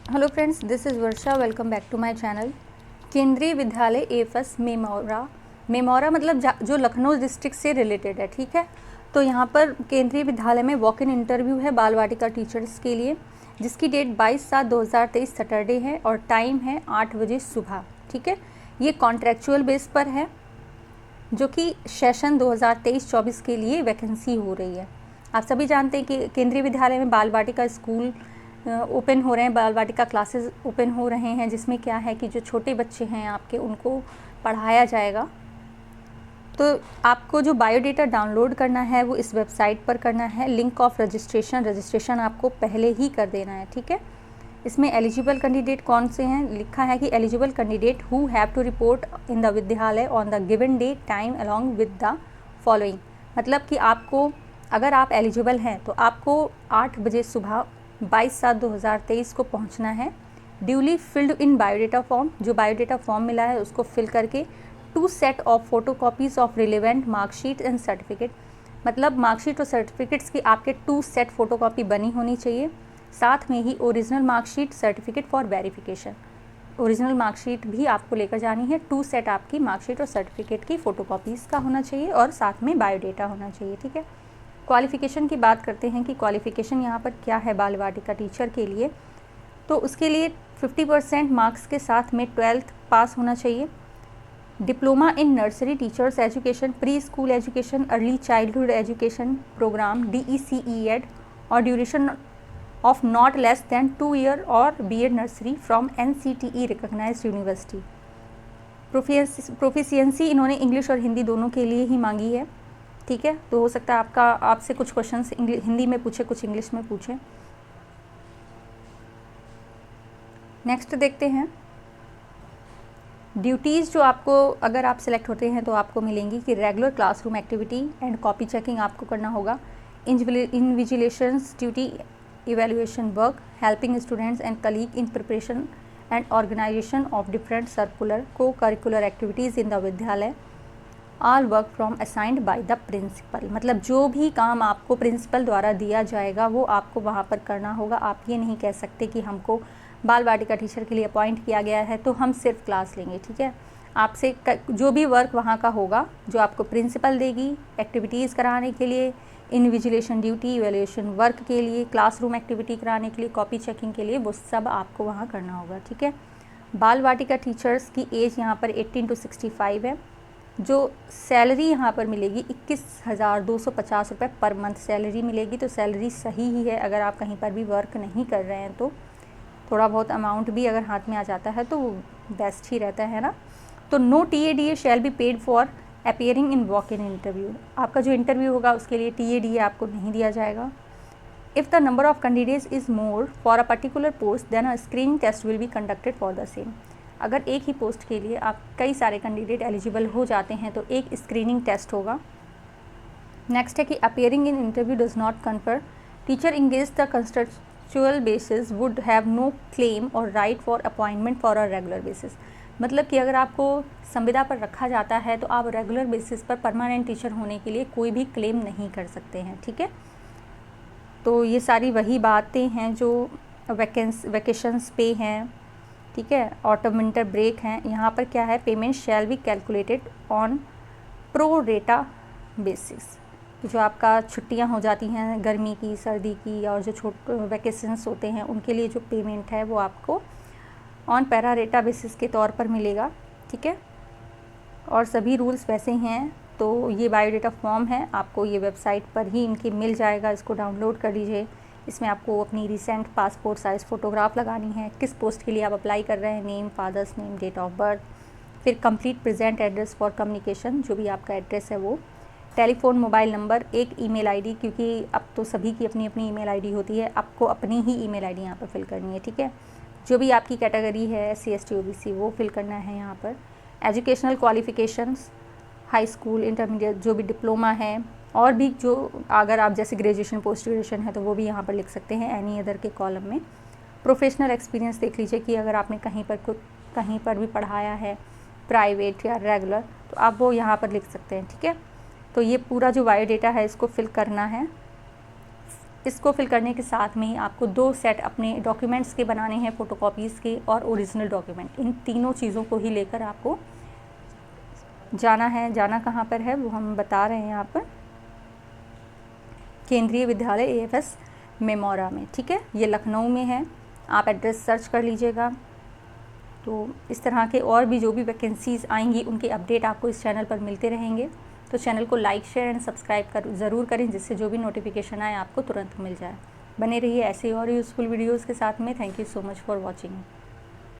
Hello friends, this is Varsha. Welcome back to my channel. Kendriya Vidyalaya FS Memaura मतलब जो Lucknow district से related है, ठीक है। तो यहाँ पर केंद्रीय विद्यालय में वॉक इन इंटरव्यू है बाल वाटिका टीचर्स के लिए, जिसकी डेट 22/7/2023 सैटरडे है और टाइम है 8 बजे सुबह, ठीक है। ये कॉन्ट्रेक्चुअल बेस पर है, जो कि सेशन 2023-24 के लिए वैकेंसी हो रही है। आप सभी जानते हैं कि केंद्रीय विद्यालय में बाल वाटिका स्कूल ओपन हो रहे हैं, बाल वाटिका क्लासेस ओपन हो रहे हैं, जिसमें क्या है कि जो छोटे बच्चे हैं आपके, उनको पढ़ाया जाएगा। तो आपको जो बायोडेटा डाउनलोड करना है वो इस वेबसाइट पर करना है। लिंक ऑफ रजिस्ट्रेशन आपको पहले ही कर देना है, ठीक है। इसमें एलिजिबल कैंडिडेट कौन से हैं, लिखा है कि eligible candidate who have to report in the vidyalaya on the given day time along with the following. मतलब कि आपको, अगर आप एलिजिबल हैं तो आपको 8 बजे सुबह 22/7/2023 को पहुंचना है। Duly filled in biodata form, जो बायोडेटा फॉर्म मिला है उसको फिल करके 2 set of photocopies of relevant marksheet and certificate. मतलब मार्कशीट और सर्टिफिकेट्स की आपके 2 सेट फोटोकॉपी बनी होनी चाहिए। साथ में ही original marksheet, certificate for verification, original marksheet भी आपको लेकर जानी है। 2 सेट आपकी मार्कशीट और सर्टिफिकेट की फ़ोटोकॉपीज़ का होना चाहिए और साथ में बायोडेटा होना चाहिए, ठीक है। क्वालिफ़िकेशन की बात करते हैं कि क्वालिफ़िकेशन यहाँ पर क्या है बाल वाटिका टीचर के लिए। तो उसके लिए 50% मार्क्स के साथ में 12th पास होना चाहिए। Diploma in nursery teachers education, pre school education, early childhood education programme DECED और duration of not less than 2 year और BEd nursery from NCTE recognised university. Proficiency इन्होंने इंग्लिश और हिंदी दोनों के लिए ही मांगी है, ठीक है। तो हो सकता है आपसे कुछ क्वेश्चंस हिंदी में पूछे, कुछ इंग्लिश में पूछे। नेक्स्ट देखते हैं ड्यूटीज़ जो आपको, अगर आप सिलेक्ट होते हैं तो आपको मिलेंगी कि regular classroom activity and copy checking आपको करना होगा। Invigilations duty, evaluation work, helping students and colleague in preparation and organisation of different curricular co curricular activities in the vidyalaya, all work from assigned by the principal. मतलब जो भी काम आपको principal द्वारा दिया जाएगा वो आपको वहाँ पर करना होगा। आप ये नहीं कह सकते कि हमको बाल वाटिका टीचर के लिए अपॉइंट किया गया है तो हम सिर्फ क्लास लेंगे, ठीक है। आपसे जो भी वर्क वहाँ का होगा, जो आपको प्रिंसिपल देगी एक्टिविटीज़ कराने के लिए, इन्विजिलेशन ड्यूटी, इवैल्यूएशन वर्क के लिए, क्लासरूम एक्टिविटी कराने के लिए, कॉपी चेकिंग के लिए, वो सब आपको वहाँ करना होगा, ठीक है। बाल वाटिका टीचर्स की एज यहाँ पर 18 to 65 है। जो सैलरी यहाँ पर मिलेगी 21,250 रुपये पर मंथ सैलरी मिलेगी। तो सैलरी सही ही है। अगर आप कहीं पर भी वर्क नहीं कर रहे हैं तो थोड़ा बहुत अमाउंट भी अगर हाथ में आ जाता है तो बेस्ट ही रहता है ना। तो no TADA shall be paid for appearing in walk in interview. आपका जो इंटरव्यू होगा उसके लिए TADA आपको नहीं दिया जाएगा। If the number of candidates is more for a particular post then a screening test will be conducted for the same. अगर एक ही पोस्ट के लिए आप कई सारे कैंडिडेट एलिजिबल हो जाते हैं तो एक स्क्रीनिंग टेस्ट होगा। नेक्स्ट है कि appearing in interview does not confer teacher engage the contractual basis would have no claim or right for appointment for a regular basis. मतलब कि अगर आपको संविदा पर रखा जाता है तो आप रेगुलर बेसिस पर परमानेंट टीचर होने के लिए कोई भी क्लेम नहीं कर सकते हैं, ठीक है। तो ये सारी वही बातें हैं जो वैकेशंस पे हैं, ठीक है। ऑटम विंटर ब्रेक हैं। यहाँ पर क्या है, payment shall be calculated on pro रेटा बेसिस। जो आपका छुट्टियाँ हो जाती हैं गर्मी की, सर्दी की, और जो वैकेशंस होते हैं उनके लिए जो पेमेंट है वो आपको ऑन पैरा रेटा बेसिस के तौर पर मिलेगा, ठीक है। और सभी रूल्स वैसे हैं। तो ये बायोडेटा फॉर्म है, आपको ये वेबसाइट पर ही इनके मिल जाएगा, इसको डाउनलोड कर लीजिए। इसमें आपको अपनी रिसेंट पासपोर्ट साइज़ फ़ोटोग्राफ लगानी है, किस पोस्ट के लिए आप अप्लाई कर रहे हैं, name, father's name, date of birth, फिर complete present address for communication, जो भी आपका एड्रेस है वो, टेलीफोन, मोबाइल नंबर, एक ईमेल आईडी, क्योंकि अब तो सभी की अपनी अपनी ईमेल आईडी होती है, आपको अपनी ही ईमेल आईडी यहाँ पर फिल करनी है, ठीक है। जो भी आपकी कैटेगरी है SC ST OBC वो फिल करना है यहाँ पर। Educational qualifications, high school, intermediate, जो भी डिप्लोमा है, और भी जो अगर आप जैसे ग्रेजुएशन, पोस्ट ग्रेजुएशन है तो वो भी यहाँ पर लिख सकते हैं एनी अदर के कॉलम में। प्रोफेशनल एक्सपीरियंस देख लीजिए कि अगर आपने कहीं पर भी पढ़ाया है, प्राइवेट या रेगुलर, तो आप वो यहाँ पर लिख सकते हैं, ठीक है। तो ये पूरा जो बायोडेटा है इसको फिल करना है। इसको फिल करने के साथ में ही आपको 2 सेट अपने डॉक्यूमेंट्स के बनाने हैं, फ़ोटोकॉपीज़ के और ओरिजिनल डॉक्यूमेंट। इन तीनों चीज़ों को ही लेकर आपको जाना है। जाना कहाँ पर है वो हम बता रहे हैं यहाँ पर, केंद्रीय विद्यालय AFS मेमोरा में, ठीक है। ये लखनऊ में है, आप एड्रेस सर्च कर लीजिएगा। तो इस तरह के और भी जो भी वैकेंसीज़ आएंगी उनके अपडेट आपको इस चैनल पर मिलते रहेंगे। तो चैनल को लाइक, शेयर एंड सब्सक्राइब ज़रूर करें, जिससे जो भी नोटिफिकेशन आए आपको तुरंत मिल जाए। बने रहिए ऐसे और यूज़फुल वीडियोज़ के साथ में। Thank you so much for watching.